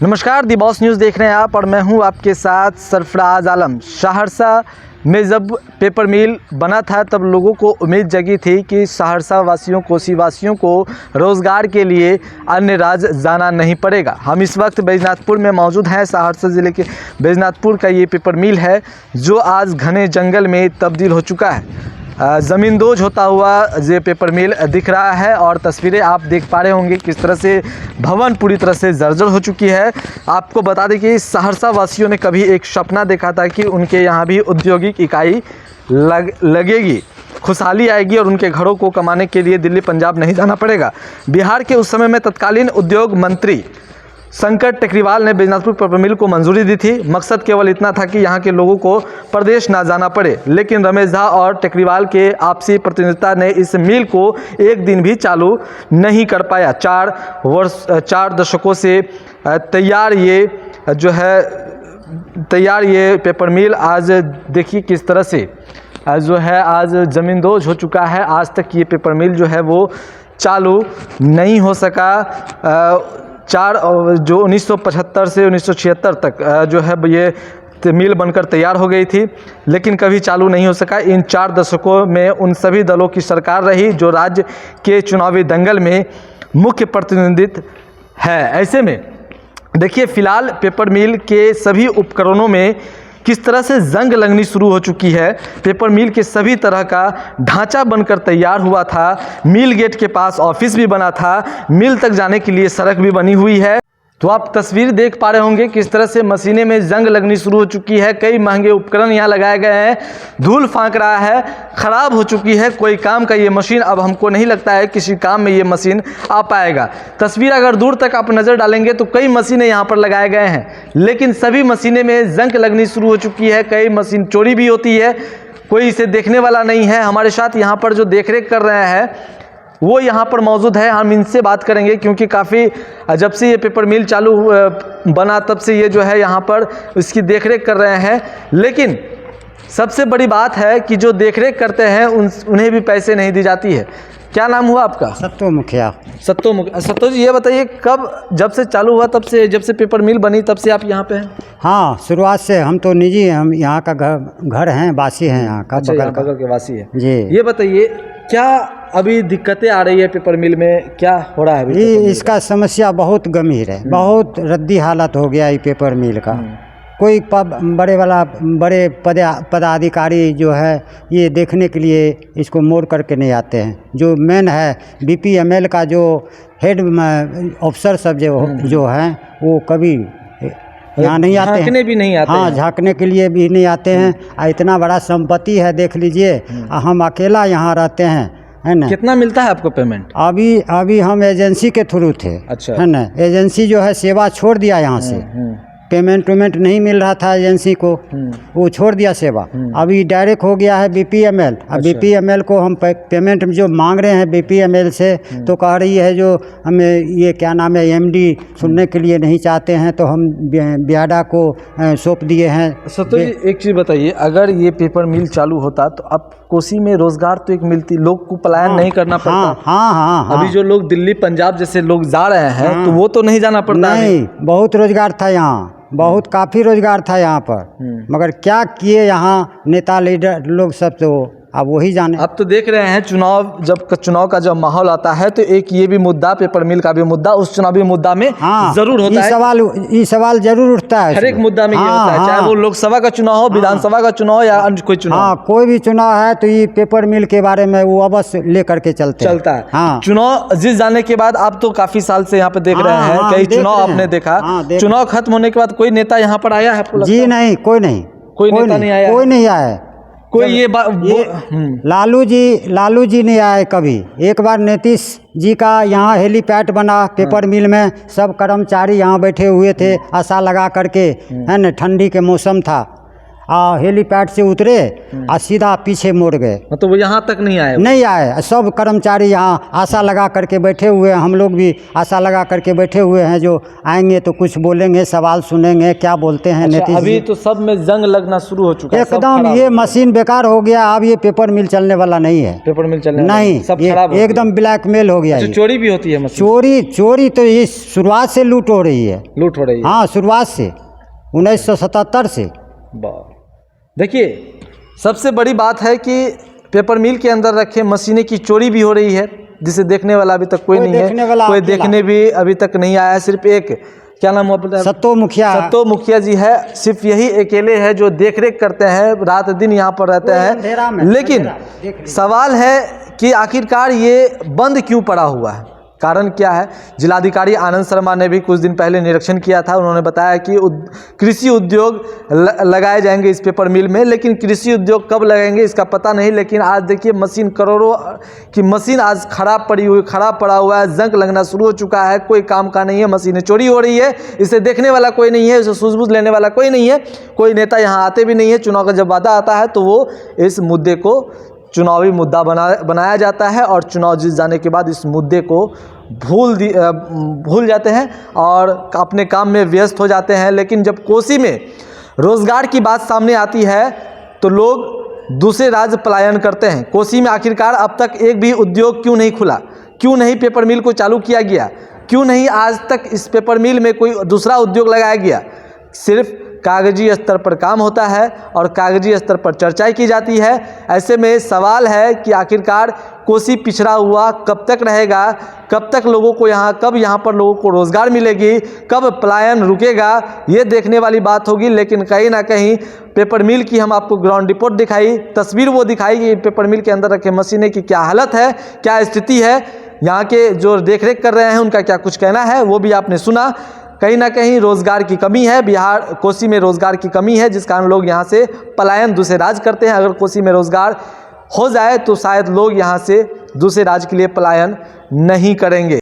नमस्कार, दी boss news देख रहे हैं आप और मैं हूं आपके साथ सरफराज आलम। सहरसा में जब पेपर मिल बना था तब लोगों को उम्मीद जगी थी कि सहरसा वासियों कोसी वासियों को रोज़गार के लिए अन्य राज्य जाना नहीं पड़ेगा। हम इस वक्त बैजनाथपुर में मौजूद हैं। सहरसा ज़िले के बैजनाथपुर का ये पेपर मिल है जो आज घने जंगल में तब्दील हो चुका है। ज़मींदोज होता हुआ ये पेपर मिल दिख रहा है और तस्वीरें आप देख पा रहे होंगे किस तरह से भवन पूरी तरह से जर्जर हो चुकी है। आपको बता दें कि सहरसा वासियों ने कभी एक सपना देखा था कि उनके यहाँ भी औद्योगिक इकाई लगेगी, खुशहाली आएगी और उनके घरों को कमाने के लिए दिल्ली पंजाब नहीं जाना पड़ेगा। बिहार के उस समय में तत्कालीन उद्योग मंत्री शंकर टेकरीवाल ने बैजनाथपुर पेपर मिल को मंजूरी दी थी। मकसद केवल इतना था कि यहाँ के लोगों को प्रदेश ना जाना पड़े, लेकिन रमेश झा और टेकरीवाल के आपसी प्रतिनिधिता ने इस मिल को एक दिन भी चालू नहीं कर पाया। 4 दशकों से तैयार ये पेपर मिल आज देखिए किस तरह से आज ज़मींदोज हो चुका है। आज तक ये पेपर मिल जो है वो चालू नहीं हो सका। 1975 से 1976 तक जो है ये मिल बनकर तैयार हो गई थी, लेकिन कभी चालू नहीं हो सका। इन 4 दशकों में उन सभी दलों की सरकार रही जो राज्य के चुनावी दंगल में मुख्य प्रतिनिधित्व है। ऐसे में देखिए फिलहाल पेपर मिल के सभी उपकरणों में किस तरह से जंग लगनी शुरू हो चुकी है। पेपर मिल के सभी तरह का ढांचा बनकर तैयार हुआ था। मिल गेट के पास ऑफिस भी बना था, मिल तक जाने के लिए सड़क भी बनी हुई है। तो आप तस्वीर देख पा रहे होंगे किस तरह से मशीनें में जंग लगनी शुरू हो चुकी है। कई महंगे उपकरण यहाँ लगाए गए हैं, धूल फांक रहा है, ख़राब हो चुकी है कोई काम का ये मशीन। अब हमको नहीं लगता है किसी काम में ये मशीन आ पाएगा। तस्वीर अगर दूर तक आप नज़र डालेंगे तो कई मशीनें यहाँ पर लगाए गए हैं, लेकिन सभी मशीनें में जंग लगनी शुरू हो चुकी है। कई मशीन चोरी भी होती है, कोई इसे देखने वाला नहीं है। हमारे साथ यहाँ पर जो देखरेख कर रहे हैं वो यहाँ पर मौजूद है, हम इनसे बात करेंगे क्योंकि काफ़ी जब से ये पेपर मिल चालू बना तब से ये जो है यहाँ पर इसकी देखरेख कर रहे हैं। लेकिन सबसे बड़ी बात है कि जो देखरेख करते हैं उन्हें भी पैसे नहीं दी जाती है। क्या नाम हुआ आपका? सत्तो मुखिया। सत्तो जी, ये बताइए कब जब से चालू हुआ तब से जब से पेपर मिल बनी तब से आप यहाँ पे हैं? हाँ, शुरुआत से हम तो निजी हैं, हम यहाँ का घर हैं, वासी हैं यहाँ का। अच्छा, बगल के वासी है जी। ये बताइए क्या अभी दिक्कतें आ रही है पेपर मिल में, क्या हो रहा है अभी? इसका समस्या बहुत गंभीर है, बहुत रद्दी हालत हो गया है पेपर मिल का। कोई बड़े पदाधिकारी जो है ये देखने के लिए इसको मोड़ करके नहीं आते हैं। जो मेन है बीपीएमएल का जो हेड अफसर सब जो हैं वो कभी यहाँ नहीं आते हैं, झांकने भी नहीं आते। हाँ, झांकने के लिए भी नहीं आते हैं। इतना बड़ा संपत्ति है, देख लीजिए। हम अकेला यहाँ रहते हैं, है ना। कितना मिलता है आपको पेमेंट? अभी हम एजेंसी के थ्रू थे, अच्छा, है ना। एजेंसी जो है सेवा छोड़ दिया यहाँ से। पेमेंट नहीं मिल रहा था एजेंसी को, वो छोड़ दिया सेवा। अभी डायरेक्ट हो गया है बीपीएमएल। अब बीपीएमएल को हम पेमेंट जो मांग रहे हैं बीपीएमएल से, तो कह रही है जो हमें ये क्या नाम है एमडी सुनने के लिए नहीं चाहते हैं, तो हम बियाडा को सौंप दिए हैं। सत्तो जी, एक चीज़ बताइए, अगर ये पेपर मिल चालू होता तो अब कोसी में रोजगार तो एक मिलती, लोग को पलायन नहीं करना पड़ता। हाँ। अभी जो लोग दिल्ली पंजाब जैसे लोग जा रहे हैं तो वो तो नहीं जाना पड़ता। नहीं, बहुत रोजगार था यहाँ, बहुत काफ़ी रोजगार था यहाँ पर। मगर क्या किए यहाँ नेता लीडर लोग सब, तो अब वही जाने। अब तो देख रहे हैं चुनाव का जब माहौल आता है तो एक ये भी मुद्दा, पेपर मिल का भी मुद्दा उस चुनावी मुद्दा में जरूर होता है। ये सवाल जरूर उठता है, हर एक मुद्दा में ये होता है, चाहे वो लोकसभा का चुनाव हो, विधानसभा का चुनाव या अन्य कोई चुनाव। हाँ, कोई भी चुनाव है तो ये पेपर मिल के बारे में वो अवश्य लेकर के चलता है। हाँ, चुनाव जीत जाने के बाद आप तो काफी साल से यहाँ पे देख रहे हैं, कई चुनाव आपने देखा। चुनाव खत्म होने के बाद कोई नेता यहाँ पर आया है? जी नहीं, कोई नेता नहीं आया। कोई नहीं आया। कोई ये लालू जी नहीं आए कभी। एक बार नीतीश जी का यहाँ हेलीपैड बना पेपर मिल में, सब कर्मचारी यहाँ बैठे हुए थे आशा लगा करके, है न। ठंडी के मौसम था। हेलीपैड से उतरे और सीधा पीछे मुड़ गए, मतलब वो यहाँ तक नहीं आए? नहीं आए। सब कर्मचारी यहाँ आशा लगा करके बैठे हुए हैं, हम लोग भी आशा लगा करके बैठे हुए हैं, जो आएंगे तो कुछ बोलेंगे, सवाल सुनेंगे, क्या बोलते हैं अच्छा, नीतीश अभी जी। तो सब में जंग लगना शुरू हो चुका है, सब एकदम खराब ये हो गया। मशीन बेकार हो गया, अब ये पेपर मिल चलने वाला नहीं है। पेपर मिल चलने वाला नहीं, सब ये खराब हो एकदम ब्लैकमेल हो गया गया। ये। चोरी भी होती है मशीन? चोरी तो ये शुरुआत से लूट हो रही है। लूट हो रही है? हाँ, शुरुआत से 1977 से। देखिए, सबसे बड़ी बात है कि पेपर मिल के अंदर रखे मशीनें की चोरी भी हो रही है, जिसे देखने वाला अभी तक कोई नहीं है, कोई देखने भी अभी तक नहीं आया। सिर्फ एक, क्या नाम है, सत्तो मुखिया जी है, सिर्फ यही अकेले है जो देख रेख करते हैं, रात दिन यहाँ पर रहते हैं। लेकिन सवाल है कि आखिरकार ये बंद क्यों पड़ा हुआ है, कारण क्या है? जिलाधिकारी आनंद शर्मा ने भी कुछ दिन पहले निरीक्षण किया था। उन्होंने बताया कि कृषि उद्योग लगाए जाएंगे इस पेपर मिल में, लेकिन कृषि उद्योग कब लगेंगे इसका पता नहीं। लेकिन आज देखिए, मशीन करोड़ों की मशीन आज खराब पड़ा हुआ है, जंग लगना शुरू हो चुका है, कोई काम का नहीं है, मशीनें चोरी हो रही है, इसे देखने वाला कोई नहीं है, इसे सूझबूझ लेने वाला कोई नहीं है, कोई नेता यहाँ आते भी नहीं है। चुनाव का जब वादा आता है तो वो इस मुद्दे को चुनावी मुद्दा बनाया जाता है और चुनाव जीत जाने के बाद इस मुद्दे को भूल जाते हैं और अपने काम में व्यस्त हो जाते हैं। लेकिन जब कोसी में रोजगार की बात सामने आती है तो लोग दूसरे राज्य पलायन करते हैं। कोसी में आखिरकार अब तक एक भी उद्योग क्यों नहीं खुला, क्यों नहीं पेपर मिल को चालू किया गया, क्यों नहीं आज तक इस पेपर मिल में कोई दूसरा उद्योग लगाया गया? सिर्फ कागजी स्तर पर काम होता है और कागजी स्तर पर चर्चाएं की जाती है। ऐसे में सवाल है कि आखिरकार कोसी पिछड़ा हुआ कब तक रहेगा, कब तक लोगों को कब यहाँ पर लोगों को रोज़गार मिलेगी, कब पलायन रुकेगा, ये देखने वाली बात होगी। लेकिन कहीं ना कहीं पेपर मिल की हम आपको ग्राउंड रिपोर्ट दिखाई, तस्वीर वो दिखाई कि पेपर मिल के अंदर रखे मशीनें की क्या हालत है, क्या स्थिति है, यहाँ के जो देखरेख कर रहे हैं उनका क्या कुछ कहना है, वो भी आपने सुना। कहीं ना कहीं रोज़गार की कमी है, कोसी में रोज़गार की कमी है, जिस कारण लोग यहाँ से पलायन दूसरे राज्य करते हैं। अगर कोसी में रोज़गार हो जाए तो शायद लोग यहाँ से दूसरे राज्य के लिए पलायन नहीं करेंगे।